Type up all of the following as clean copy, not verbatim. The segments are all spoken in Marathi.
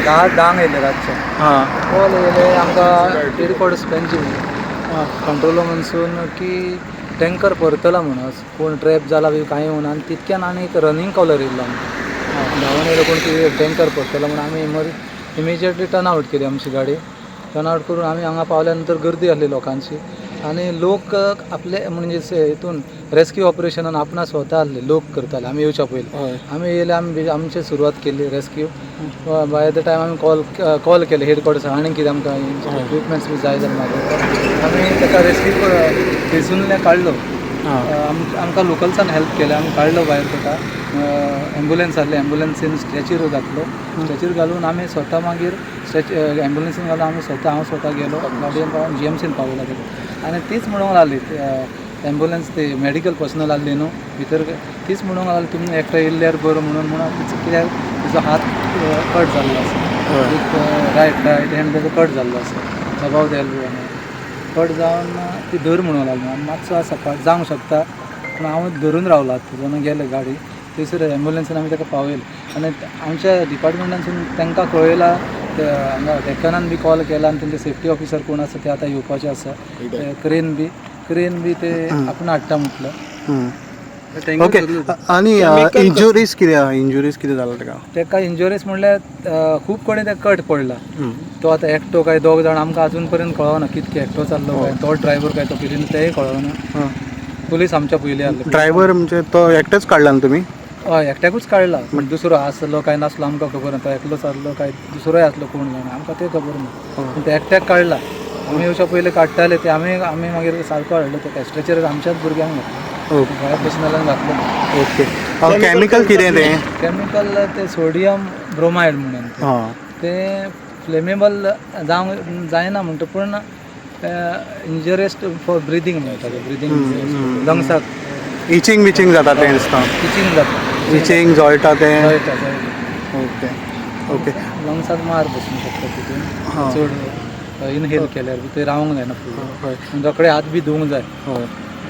धांक येयले रातचे कॉल येयले आमकां एअरपोर्ट स्पेनची कंट्रोल म्हणसून की टँकर परतला म्हणून कोण ट्रॅप जाला बी कांय म्हणून आनी तितक्यान आनी एक रनिंग कॉलर येयल्लो आमकां धांवन येयलो कोण की टँकर परतला म्हणून आमी इमिजिएटली टर्न आवट केली आमची गाडी टर्न आवट करून आमी हांगा पावल्या नंतर गर्दी आसली लोकांची आनी लोक आपले म्हणजे हितून रेस्क्यू ऑपरेशनान आपणा स्वता आसले लोक करताले आमी येवच्या पयलीं आमी येयले आमी आमची सुरवात केली रेस्क्यू बाय द टायम आमी कॉल केले हेडक्वॉर्टर्साक आनी कितें आमकां इक्विपमेंट्स बी जाय जाल्यार मागीर आमी ताका रेस्क्यू थंयसून काडलो आमकां लोकल्सान हेल्प केलें आमी काडलो भायर ताका एम्बुलन्स आहली एम्बुलन्सीन स्ट्रेचर घातलो स्ट्रेचर घालून आमी स्वता मागीर एम्बुलन्सीन घालून आमी हांव स्वता गेलो गाडयेन पावून GMCन पावयला ताका आनी तीच म्हणूंक लागली एम्बुलन्स ते मेडिकल पर्सनल आहली न्हू भितर तीच म्हणूंक लागली तुमी एकटो येयल्यार बरो म्हणून कित्याक तिचो हात कट जाल्लो आसा एक रायट हँड तेजो कट जाल्लो आसा अबाव द एल्बो कट जावन ती धर म्हणूंक लागली आनी मातसो सकाळ जावंक शकता पूण हांव धरून रावलो तेजोन गेले गाडी थंयसर एम्बुलन्सीन आमी ताका पावयले आनी आमच्या डिपार्टमेंटानसून तांकां कळयला हांगा डेक्कनान बी कॉल केला आनी तेंचे सेफ्टी ऑफिसर कोण आसा ते आतां येवपाचे आसा क्रेन बी ते आपण हाडटा म्हटलं ओके आनी इंजुरीज कितें जाला ताका इंजुरीज म्हणल्यार खूब कडेन तेका कट पडला तो आतां एकटो काय दोग जाण आमकां अजून पर्यंत कळना कितके एकटो चाललो काय तो ड्रायव्हर काय तो कितें तेंय कळना पुलीस आमच्या पयलीं आसले ड्रायव्हर म्हणजे तो एकटेच काडला न्हू तुमी हय एकट्याकूच काडला म्हणजे दुसरो आसलो काय नासलो आमकां खबर ना तो एकलोच आसलो काय दुसरोय आसलो कोण जाणा आमकां तें खबर ना पूण तो एकट्याक काडला आमी येवच्या पयलीं काडटाले ते आमी मागीर सारको हाडलो तो स्ट्रेचर आमच्याच भुरग्यांक घातलो भायर पर्सनलान घातलो ओके केमिकल कितें तें केमिकल ते सोडियम ब्रोमायड म्हणून ते फ्लेमेबल जावंक जायना म्हणटा पूण इंजरियस फॉर ब्रिदींग म्हणटा ब्रिदींग लंग्साक इचिंग जाता तें दिसता इचिंग जळटा तें ओके लंग्साक मार बसूंक शकता तितून चड इनहेल केल्यार ते रावंक जायना फुडें रोखडे हात बी धुवंक जाय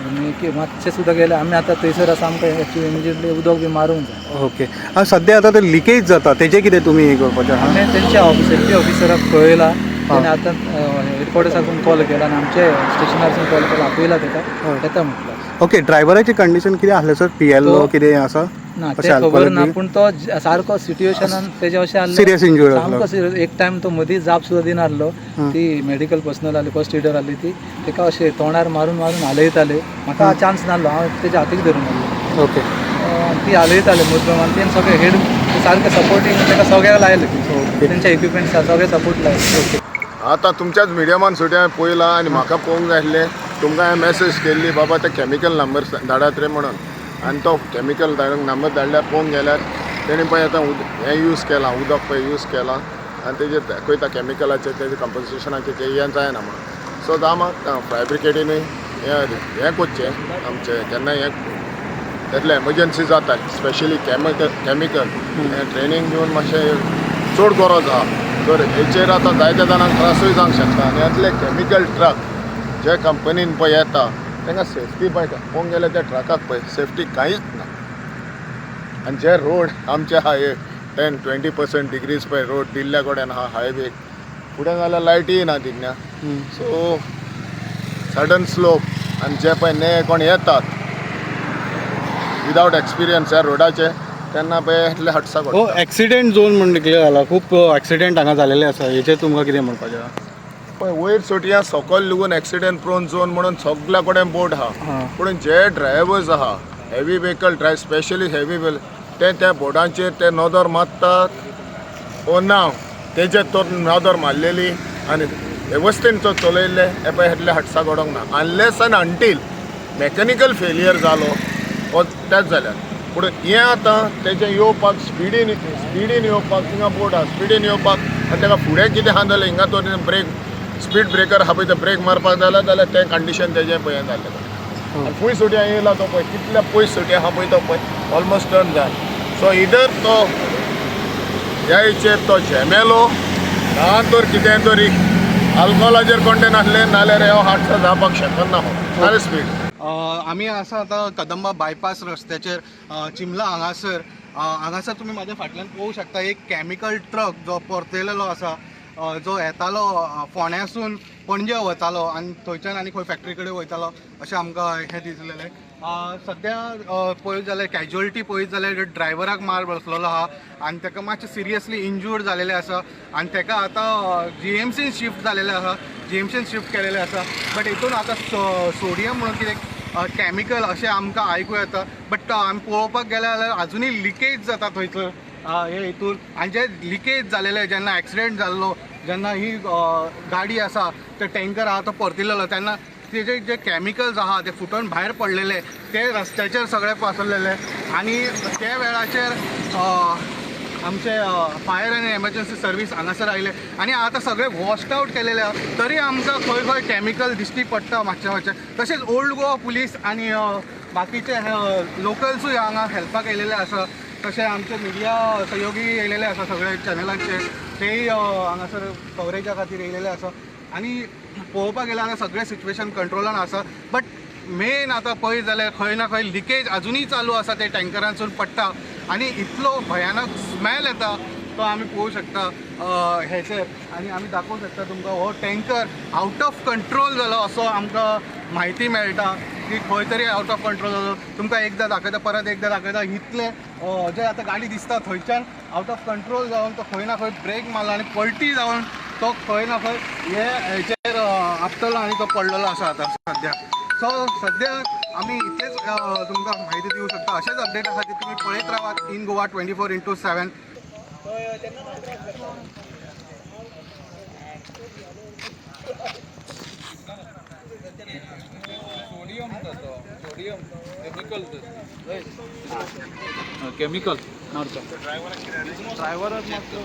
आनी मातशें सुद्दां गेले आमी आतां थंयसर आसा आमकां एक्चुअली इमिजिएटली उदक बी मारूंक जाय ओके सद्या आतां ते लिकेज जाता तेजें कितें तुमी हें करपाचें आमी तेंच्या सेफ्टी ऑफिसराक कळयला तेणें आतां हेडक्वॉर्टर्साकून कॉल केला आनी आमचे स्टेशनारसून कॉल केला आपयला ताका येता म्हटलं ओके ड्रायव्हराची कंडिशन कितें आसलें सर PLO कितें आसा ना ते खबर ना पूण तो सारको सिट्युएशनान तेजे अशें आसलें सिरियस इंजुरी सामको सिरियस एक टायम तो मदीं जाप सुद्दां दिनासलो ती मेडिकल पर्सनल आसली फर्स्ट एडर आसली ती ताका अशें तोंडार मारून हालयताले म्हाका चान्स नासलो हांव तेच्या हातीक धरून आसलो ओके ती हालयताले मुद्दम आनी तेणें सगळें हेड सारकें सपोर्टींग ताका सगळ्याक लायलें तेंच्या इक्विपमेंट्स सगळे सपोर्ट लायले ओके आतां तुमच्याच मिडियमान सुट्या पळयलां आनी म्हाका पळोवंक जाय आसलें तुमकां हांवें मॅसेज केल्ली बाबा ते कॅमिकल नंबर धाडात रे म्हणून आनी तो कॅमिकल नंबर धाडल्यार पळोवंक गेल्यार तेणी पळय आतां हें यूज केलां उदक पळय यूज केलां आनी तेजेर दाखयता कॅमिकलाचेर तेजे कंपोजिशनाचेर तें हें जायना म्हणून सो दामाक फायर ब्रिगेडीनूय हें करचें आमचें केन्ना हें तेतले एमर्जन्सी जाता स्पेशली कॅमिकल हें ट्रेनींग दिवन मातशें चड गरज आहा तर हेचेर आतां जायत्या जाणांक त्रासूय जावंक शकता आनी येतले कॅमिकल ट्रक जे कंपनीन पळय येता तांकां सेफ्टी पळय पळोवंक गेल्यार त्या ट्रकाक पळय सेफ्टी कांयच ना आनी जे रोड आमचे आहा हे 10-20% डिग्रीज पळय रोड दिल्ल्या कडेन आहा हायवे फुडें जाल्यार लायटी ना तितल्या सो सडन स्लोप आनी जे पळय ने कोण येतात विदावट एक्सपिरियन्स ह्या रोडाचे तेन्ना पळय इतले हटसा हो एक्सिडेंट झोन म्हण डिक्लेअर जाला खूब एक्सिडेंट हांगा जालेले आसा हेचेर तुमकां कितें म्हणपाचें पळय वयर सोटिया सकयल लेगून एक्सिडेंट प्रोन झोन म्हणून सगळ्या कडेन बोर्ड आहा पूण जे ड्रायव्हर्स आहा heavy vehicle drive specially heavy vehicle त्या बोर्डांचेर ते नदर मारतात ओ ना तेजे तो नदर मारलेली आनी वेवस्थेन तो चलयल्ले हे पळय हेतले हटसा घडोंक ना अनलेस आनी अंटील मॅकॅनिकल फेलियर जालो हो तेच जाल्यार पूण हें आतां तेजें येवपाक स्पिडीन येवपाक थिंगा बोर्ड आहा स्पिडीन येवपाक आनी ताका फुडें कितें आहा जाल्यार हिंगा तो ब्रेक स्पीड ब्रेकर आहा पळय ते ब्रेक मारपाक जाल्यार तें कंडिशन तेजें पळय हें जाल्लें आनी पयस सुट्या येयला तो पळय कितल्या पयस सुट्या आहा पळय तो पळय ऑलमोस्ट टर्न जाय सो इधर तो ह्या हेचेर तो झेमेलो ना तर कितें तरी आल्कोहोलाचेर कंटेन आसलें नाल्यार हो हादसा जावपाक शकना हो नाल्यार स्पीड आमी आसा आतां कदंबा बायपास रस्त्याचेर चिंबला हांगासर हांगासर तुमी म्हाज्या फाटल्यान पळोवंक शकता एक केमिकल ट्रक जो परतयलेलो आसा, जो येतालो फोंड्यासून पणजे वतालो आनी थंयच्यान आनी खंय फॅक्टरी कडेन वयतालो अशें आमकां हें दिसलेलें. सद्या पळयत जाल्यार कॅज्युअलिटी पळयत जाल्यार ड्रायव्हराक मार बसलेलो आहा आनी ताका मातशें सिरियसली इंज्युर्ड जालेलें आसा आनी ताका आतां GMCन शिफ्ट जालेलें आसा, GMCन शिफ्ट केलेलें आसा. बट हितून आतां सोडियम म्हणून कितें कॅमिकल अशें आमकां आयकूं येता. बट आमी पळोवपाक गेले जाल्यार आजुनूय लिकेज जाता थंयसर हे हितून. आनी जे लिकेज जालेलें जेन्ना एक्सिडेंट जाल्लो, जेन्ना ही गाडी आसा ते टँकर आहा तो परतिल्लो तेन्ना तेजे जे कॅमिकल्स आहा ते फुटून भायर पडलेले ते रस्त्याचेर सगळे पसरलेले आनी त्या वेळाचेर आमचे फायर आनी एमर्जन्सी सर्वीस हांगासर आयले आनी आतां सगळे वॉश्ड आउट केलेले आहा. तरी आमकां खंय खंय कॅमिकल दिश्टी पडटा मातशें. तशेंच ओल्ड गोवा पुलीस आनी बाकीचे लोकल्सूय हांगा हेल्पाक येयलेले आसा. तशें आमचे मिडिया सहयोगी येयलेले आसा सगळे चॅनलांचे, तेय हांगासर कवरेजा खातीर येयलेले आसा. आनी पळोवपाक गेल्यार आतां सगळें सिच्युएशन कंट्रोलान आसा. बट मेन आतां पळयत जाल्यार खंय ना खंय लिकेज अजुनूय चालू आसा, ते टँकरांसून पडटा आनी इतलो भयानक स्मेल येता तो आमी पळोवंक शकता हेचेर. आनी आमी दाखोवंक शकता तुमकां हो टँकर आउट ऑफ कंट्रोल जालो असो आमकां म्हायती मेळटा की खंय तरी आउट ऑफ कंट्रोल जालो. तुमकां एकदां दाखयता, परत एकदां दाखयता. इतले जे आतां गाडी दिसता थंयच्यान आउट ऑफ कंट्रोल जावन तो खंय ना खंय ब्रेक मारलो आनी पलटी जावन तो खंय ना खंय हेचेर आपटलो आनी तो पडलेलो आसा आतां सद्या. सो सद्या आमी इतलेच तुमकां म्हायती दिवंक शकता. अशेंच अपडेटा खातीर तुमी पळयत रावात इन गोवा 24/7. केमिकल ड्रायव्हर मातसो